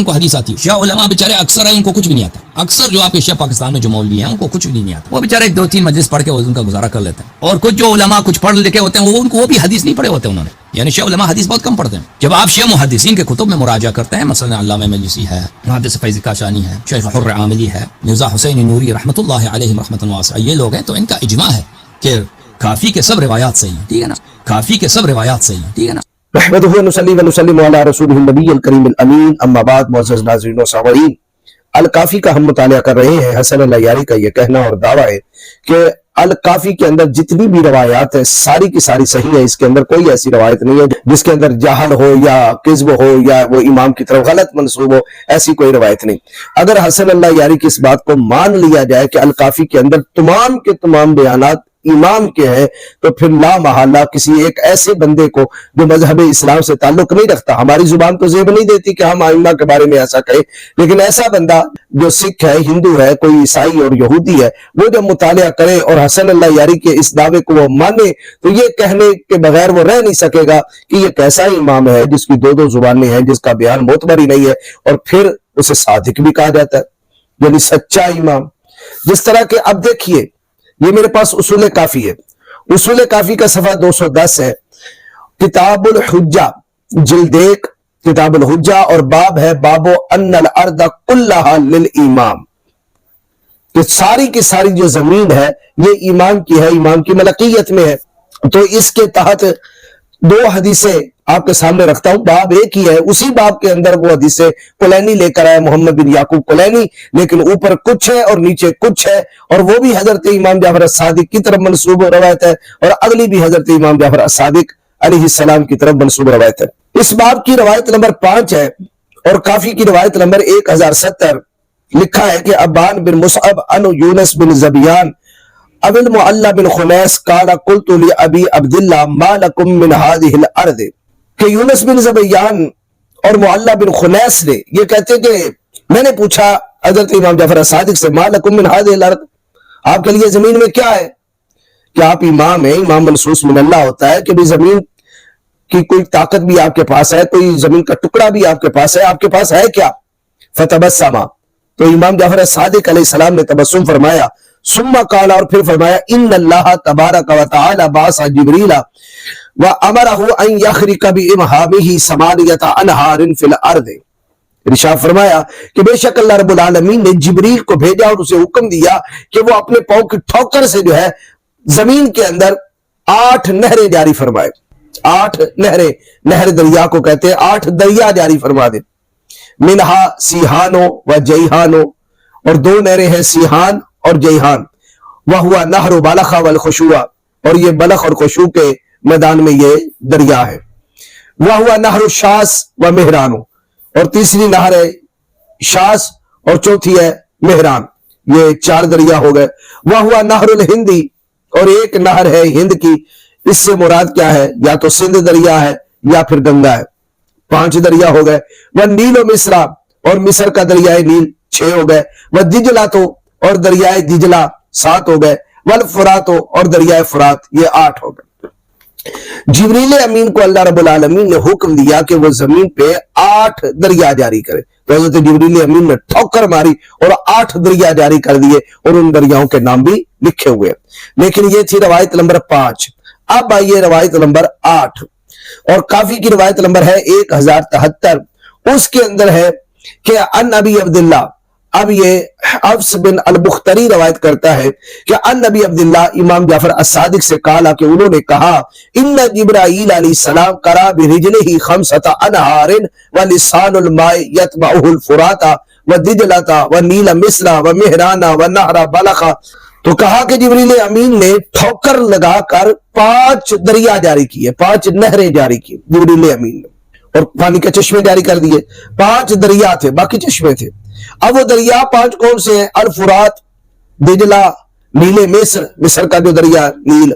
ان کو حدیث آتی ہے. شیعہ علماء بیچارے اکثر ہیں ان کو کچھ بھی نہیں آتا. اکثر جو آپ کے شیعہ پاکستان میں جو مولوی ہیں ان کو کچھ بھی نہیں آتا. وہ بیچارے 2-3 مجلس پڑھ کے ان کا گزارا کر لیتے ہیں. اور کچھ جو علماء کچھ پڑھ لکھے ہوتے ہیں وہ بھی حدیث نہیں پڑھے ہوتے انہوں نے. یعنی شیعہ علماء حدیث بہت کم پڑھتے ہیں. جب آپ شیعہ محدثین کے کتب میں مراجعہ کرتے ہیں، مثلا علامہ مجلسی ہے، محدث فیض کاشانی ہے، شیخ حر عاملی ہے، مرزا حسین نوری رحمۃ اللہ علیہ رحمۃ واسعہ، یہ لوگ ہیں تو ان کا اجماع ہے کہ کافی کے سب روایات صحیح ہیں. ٹھیک ہے نا، کافی کے سب روایات صحیح ہیں. ٹھیک ہے نا. نحمدہ ونصلی ونسلم علی رسولہ النبی الکریم الامین، اما بعد. معزز ناظرین و سامعین، الکافی کا ہم مطالعہ کر رہے ہیں. حسن العیاری کا یہ کہنا اور دعویٰ ہے کہ الکافی کے اندر جتنی بھی روایات ہیں ساری کی ساری صحیح ہے. اس کے اندر کوئی ایسی روایت نہیں ہے جس کے اندر جہل ہو یا کذب ہو یا وہ امام کی طرف غلط منسوب ہو. ایسی کوئی روایت نہیں. اگر حسن العیاری کی اس بات کو مان لیا جائے کہ الکافی کے اندر تمام کے تمام بیانات امام کے ہیں، تو پھر لا محالہ کسی ایک ایسے بندے کو جو مذہب اسلام سے تعلق نہیں رکھتا، ہماری زبان تو زیب نہیں دیتی کہ ہم ائمہ کے بارے میں ایسا کہیں، لیکن ایسا بندہ جو سکھ ہے، ہندو ہے، کوئی عیسائی اور یہودی ہے، وہ جب مطالعہ کرے اور حسن العیاری کے اس دعوے کو وہ مانے تو یہ کہنے کے بغیر وہ رہ نہیں سکے گا کہ یہ کیسا امام ہے جس کی 2 زبانیں ہیں، جس کا بیان معتبر ہی نہیں ہے، اور پھر اسے صادق بھی کہا جاتا ہے، یعنی سچا امام. جس طرح کہ اب دیکھیے، یہ میرے پاس اصول کافی ہے. اصول کافی کا صفحہ 210 ہے. کتاب الحجہ جلد 1 کتاب الحجہ، اور باب ہے باب ان الارض کلھا للامام، کہ ساری کی ساری جو زمین ہے یہ امام کی ہے، امام کی ملکیت میں ہے. تو اس کے تحت 2 حدیثیں آپ کے سامنے رکھتا ہوں. باب ایک ہی ہے، اسی باب کے اندر وہ حدیثیں کلینی لے کر آئے، محمد بن یعقوب کلینی، لیکن اوپر کچھ ہے اور نیچے کچھ ہے، اور وہ بھی حضرت امام جعفر الصادق کی طرف منسوب روایت ہے، اور اگلی بھی حضرت امام جعفر الصادق علیہ السلام کی طرف منسوب روایت ہے. اس باب کی روایت نمبر 5 ہے، اور کافی کی روایت نمبر 1070. لکھا ہے کہ ابان بن مصعب ان یونس بن زبیان ابو المعلی بن خنیس قال قلت لابی عبداللہ ما لکم من هذه الارض، کہ یونس بن زبیان اور معلی بن خنیس نے یہ کہتے کہ میں نے پوچھا حضرت امام جعفر الصادق سے، ما لکم من هذه الارض، آپ کے لیے زمین میں کیا ہے؟ کہ آپ امام ہیں، امام منصوص من اللہ ہوتا ہے کہ بھی زمین کی کوئی طاقت بھی آپ کے پاس ہے، کوئی زمین کا ٹکڑا بھی آپ کے پاس ہے، آپ کے پاس ہے کیا؟ فتبسم، تو امام جعفر الصادق علیہ السلام نے تبسم فرمایا. ثم قال، اور پھر فرمایا، ان اللہ تبارک و تعالی بعث جبریل وامرہ ان یخرق بامہامہ 8 انہار فی الارض. ارشاد فرمایا کہ بے شک اللہ رب العالمین نے جبریل کو بھیجا اور اسے حکم دیا کہ وہ اپنے پاؤں کی ٹھوکر سے جو ہے زمین کے اندر 8 نہریں جاری فرمائے. 8 نہریں، نہر دریا کو کہتے ہیں، 8 دریا جاری فرما دے. منہا سیحانو و جیحانو، اور 2 نہریں ہیں سیحان اور جیحان. وہوا نہر بلخ والخشوع، اور یہ بلخ اور خشوع کے میدان میں یہ دریا ہے. وہوا نہر شاس و مہرانو، اور تیسری نہر ہے شاس اور چوتھی ہے مہران. یہ 4 دریا ہو گئے. وہوا نہر الہندی، اور ایک نہر ہے ہند کی. اس سے مراد کیا ہے؟ یا تو سندھ دریا ہے یا پھر گنگا ہے. 5 دریا ہو گئے. وہ نیل و مصر، اور مصر کا دریائے نیل 6 ہو گئے. وہ دجلہ تو، اور دریائے دجلہ 7 ہو گئے. والفرات، اور دریائے فرات یہ 8 ہو گئے. جبریل امین کو اللہ رب العالمین نے حکم دیا کہ وہ زمین پہ 8 دریا جاری کرے. تو حضرت جبریل امین نے ٹھوکر ماری اور 8 دریا جاری کر دیے، اور ان دریاؤں کے نام بھی لکھے ہوئے. لیکن یہ تھی روایت نمبر 5. اب آئیے روایت نمبر 8، اور کافی کی روایت نمبر ہے 1073. اس کے اندر ہے کہ ان ابی عبداللہ، اب یہ حفص بن البختری روایت کرتا ہے کہ ان ابی عبداللہ امام جعفر الصادق سے کہا کہ انہوں نے کہا، ان جبرائیل علیہ السلام قرا برجلہ 5 انہار ولسان الماء یتبعہ الفرات ودجلۃ ونیل مصر ومہران ونہر بلخ. تو کہا کہ جبریل امین نے ٹھوکر لگا کر 5 دریا جاری کیے، 5 نہریں جاری کی جبریل امین نے، اور پانی کے چشمے جاری کر دیے. 5 دریا تھے، باقی چشمے تھے. اب وہ دریا 5 کون سے ہیں؟ الفرات، دجلہ، نیل مصر، مصر کا جو دریا نیل،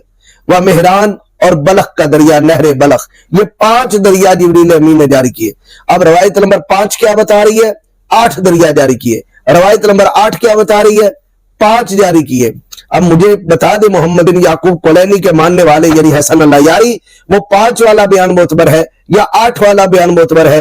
و مہران، اور بلخ کا دریا نہر بلخ. یہ 5 دریا جبریل امین نے جاری کیے. اب روایت نمبر 5 کیا بتا رہی ہے؟ 8 دریا جاری کیے. روایت نمبر 8 کیا بتا رہی ہے؟ 5 جاری کیے. اب مجھے بتا دے محمد بن یعقوب کلینی کے ماننے والے یعنی حسن العیاری، وہ 5 والا بیان معتبر ہے یا 8 والا بیان معتبر ہے؟